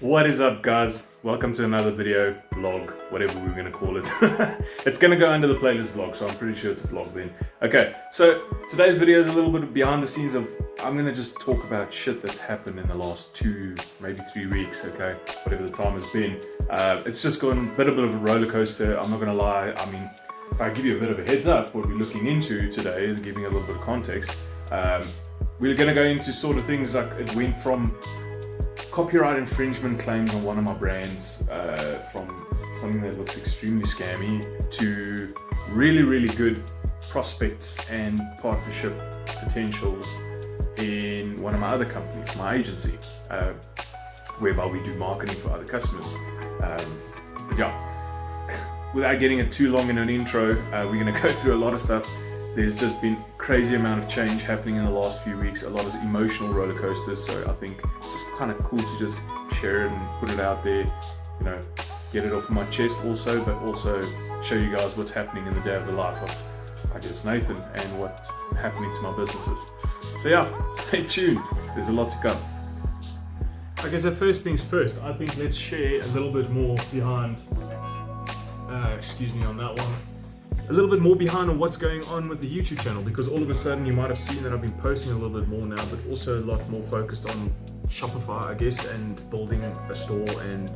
What is up, guys? Welcome to another video, vlog, whatever we're going to call it. It's going to go under the playlist vlog, so I'm pretty sure it's a vlog then. Okay, so today's video is a little bit behind the scenes of, I'm going to just talk about shit that's happened in the last 2, maybe 3 weeks, okay? Whatever the time has been. It's just gone a bit of a roller coaster, I'm not going to lie. I mean, if I give you a bit of a heads up, what we're looking into today is giving a little bit of context. We're going to go into sort of things like it went from copyright infringement claims on one of my brands, from something that looks extremely scammy to really good prospects and partnership potentials in one of my other companies, my agency, whereby we do marketing for other customers. Without getting it too long in an intro, we're going to go through a lot of stuff. There's just been crazy amount of change happening in the last few weeks, a lot of emotional roller coasters, so I think it's just kind of cool to just share it and put it out there, you know, get it off my chest also, but also show you guys what's happening in the day of the life of, I guess, Nathan and what's happening to my businesses. So yeah, stay tuned, there's a lot to come. Okay, so first things first, I think let's share a little bit more behind, excuse me on that one, a little bit more behind on what's going on with the YouTube channel, because all of a sudden you might have seen that I've been posting a little bit more now, but also a lot more focused on Shopify, I guess, and building a store and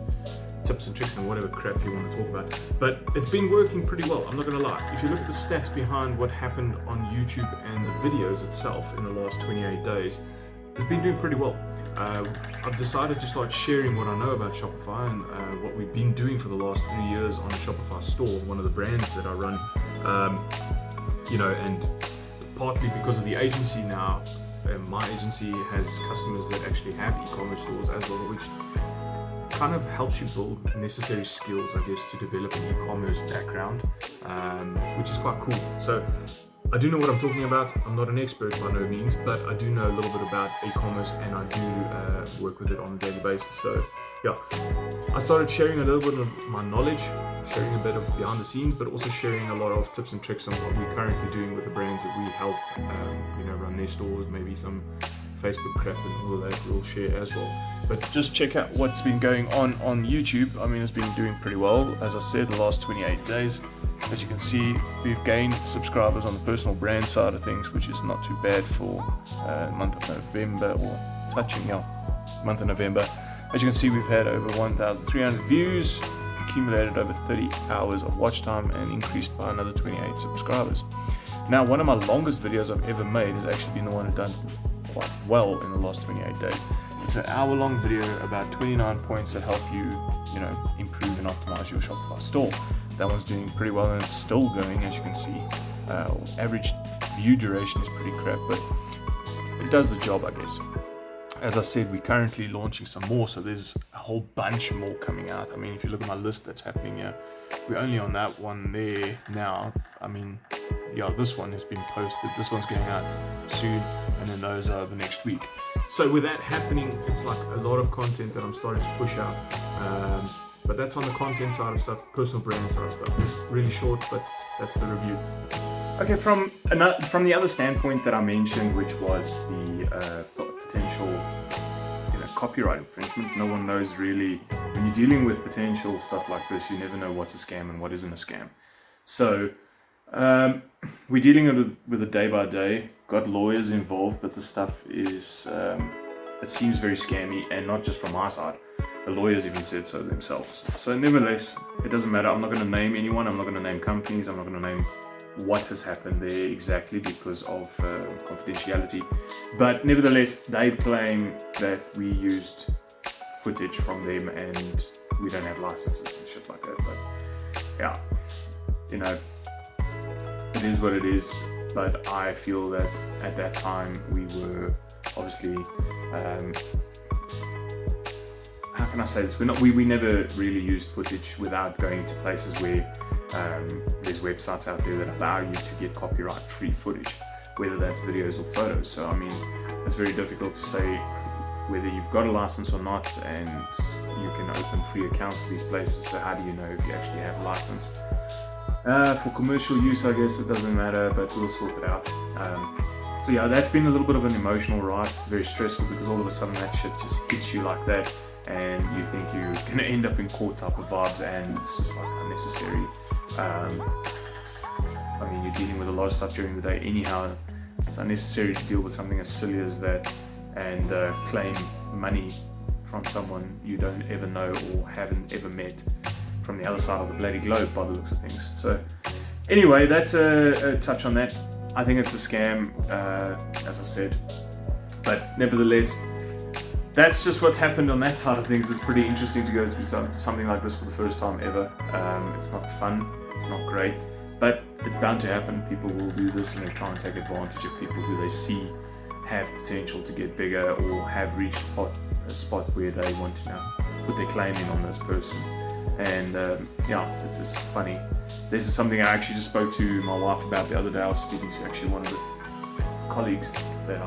tips and tricks and whatever crap you want to talk about. But it's been working pretty well, I'm not going to lie. If you look at the stats behind what happened on YouTube and the videos itself in the last 28 days, it's been doing pretty well. I've decided to start sharing what I know about Shopify and what we've been doing for the last 3 years on the Shopify store, one of the brands that I run. You know, and partly because of the agency now, my agency has customers that actually have e-commerce stores as well, which kind of helps you build necessary skills, I guess, to develop an e-commerce background, which is quite cool. So I do know what I'm talking about. I'm not an expert by no means, but I do know a little bit about e-commerce and I do work with it on a daily basis. So yeah, I started sharing a little bit of my knowledge, sharing a bit of behind the scenes, but also sharing a lot of tips and tricks on what we're currently doing with the brands that we help, you know, run their stores, maybe some Facebook crap and all of that we'll share as well. But just check out what's been going on YouTube. I mean, it's been doing pretty well. As I said, the last 28 days. As you can see, we've gained subscribers on the personal brand side of things, which is not too bad for month of November, or touching month of November. As you can see, we've had over 1,300 views, accumulated over 30 hours of watch time, and increased by another 28 subscribers. Now, one of my longest videos I've ever made has actually been the one that's done quite well in the last 28 days. It's an hour-long video about 29 points that help you, you know, improve and optimize your Shopify store. That one's doing pretty well and it's still going, as you can see. Average view duration is pretty crap, but it does the job, I guess. As I said, we're currently launching some more, so there's a whole bunch more coming out. I mean, if you look at my list that's happening here, we're only on that one there now. I mean, yeah, this one has been posted, this one's going out soon, and then those are the next week. So with that happening, it's like a lot of content that I'm starting to push out. But that's on the content side of stuff, personal brand side of stuff. Really short, but that's the review. Okay, from the other standpoint that I mentioned, which was the potential, you know, copyright infringement. No one knows really, when you're dealing with potential stuff like this, you never know what's a scam and what isn't a scam. So we're dealing with it day by day. Got lawyers involved, but the stuff is, it seems very scammy, and not just from my side. The lawyers even said so themselves. So nevertheless, it doesn't matter. I'm not going to name anyone. I'm not going to name companies. I'm not going to name what has happened there exactly because of confidentiality. But nevertheless, they claim that we used footage from them and we don't have licenses and shit like that. But yeah, you know, it is what it is. But I feel that at that time we were obviously, how can I say this? We never really used footage without going to places where there's websites out there that allow you to get copyright-free footage, whether that's videos or photos. So I mean, it's very difficult to say whether you've got a license or not, and you can open free accounts for these places. So how do you know if you actually have a license? For commercial use, I guess it doesn't matter, but we'll sort it out. So yeah, that's been a little bit of an emotional ride, very stressful, because all of a sudden that shit just hits you like that. and you think you're going to end up in court type of vibes, and it's just like unnecessary. I mean, you're dealing with a lot of stuff during the day anyhow. It's unnecessary to deal with something as silly as that and claim money from someone you don't ever know or haven't ever met from the other side of the bloody globe by the looks of things. So anyway, that's a touch on that. I think it's a scam, as I said, but nevertheless, that's just what's happened on that side of things. It's pretty interesting to go through something like this for the first time ever. It's not fun, it's not great, but it's bound to happen. People will do this and they try and take advantage of people who they see have potential to get bigger or have reached a spot where they want to now put their claim in on this person. And yeah, it's just funny. This is something I actually just spoke to my wife about the other day. I was speaking to actually one of the colleagues that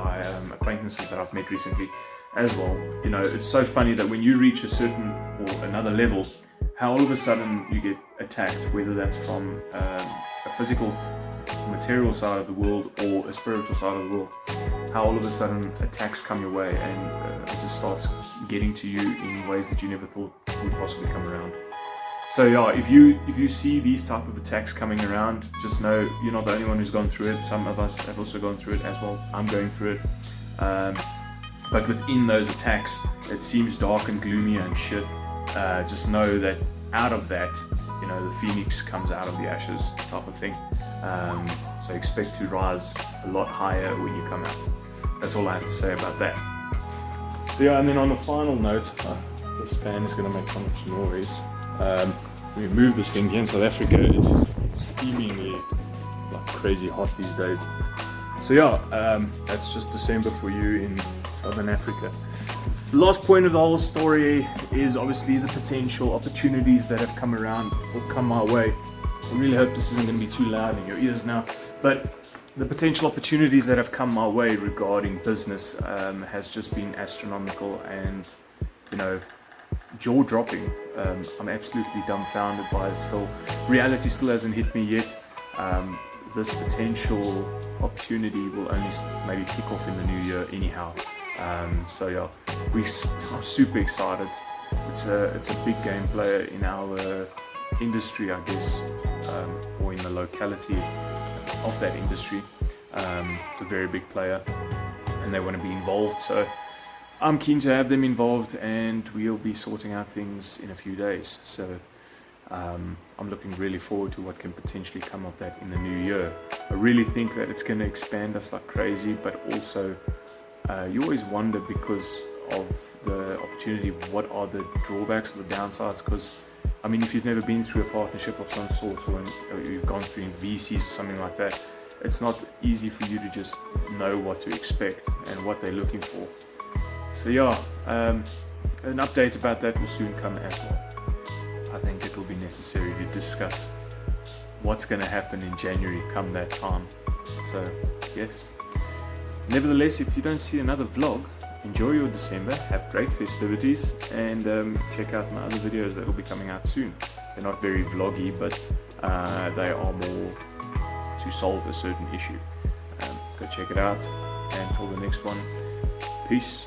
acquaintances that I've met recently as well. You know, it's so funny that when you reach a certain or another level, how all of a sudden you get attacked, whether that's from a physical, material side of the world or a spiritual side of the world, how all of a sudden attacks come your way, and it just starts getting to you in ways that you never thought would possibly come around. So yeah, if you see these type of attacks coming around, just know you're not the only one who's gone through it. Some of us have also gone through it as well. I'm going through it. But within those attacks, it seems dark and gloomy and shit. Just know that out of that, you know, the phoenix comes out of the ashes type of thing. So expect to rise a lot higher when you come out. That's all I have to say about that. So yeah, and then on a final note, this fan is going to make so much noise. We move this thing here in South Africa. It is steamingly like crazy hot these days. So yeah, that's just December for you in Southern Africa. The last point of the whole story is obviously the potential opportunities that have come around or come my way. I really hope this isn't going to be too loud in your ears now, but the potential opportunities that have come my way regarding business has just been astronomical and, you know, jaw-dropping. I'm absolutely dumbfounded by it still. Reality still hasn't hit me yet. This potential opportunity will only maybe kick off in the new year anyhow. So yeah, I'm super excited. It's a big game player in our industry, I guess, or in the locality of that industry. It's a very big player and they want to be involved, so I'm keen to have them involved, and we'll be sorting out things in a few days. So I'm looking really forward to what can potentially come of that in the new year. I really think that it's going to expand us like crazy, but also you always wonder, because of the opportunity, what are the drawbacks or the downsides? Because I mean, if you've never been through a partnership of some sort, or you've gone through in VCs or something like that, it's not easy for you to just know what to expect and what they're looking for. So yeah, an update about that will soon come as well. I think it will be necessary to discuss what's going to happen in January come that time. So yes, nevertheless, if you don't see another vlog, enjoy your December, have great festivities, and check out my other videos that will be coming out soon. They're not very vloggy, but they are more to solve a certain issue. Go check it out, and until the next one, peace.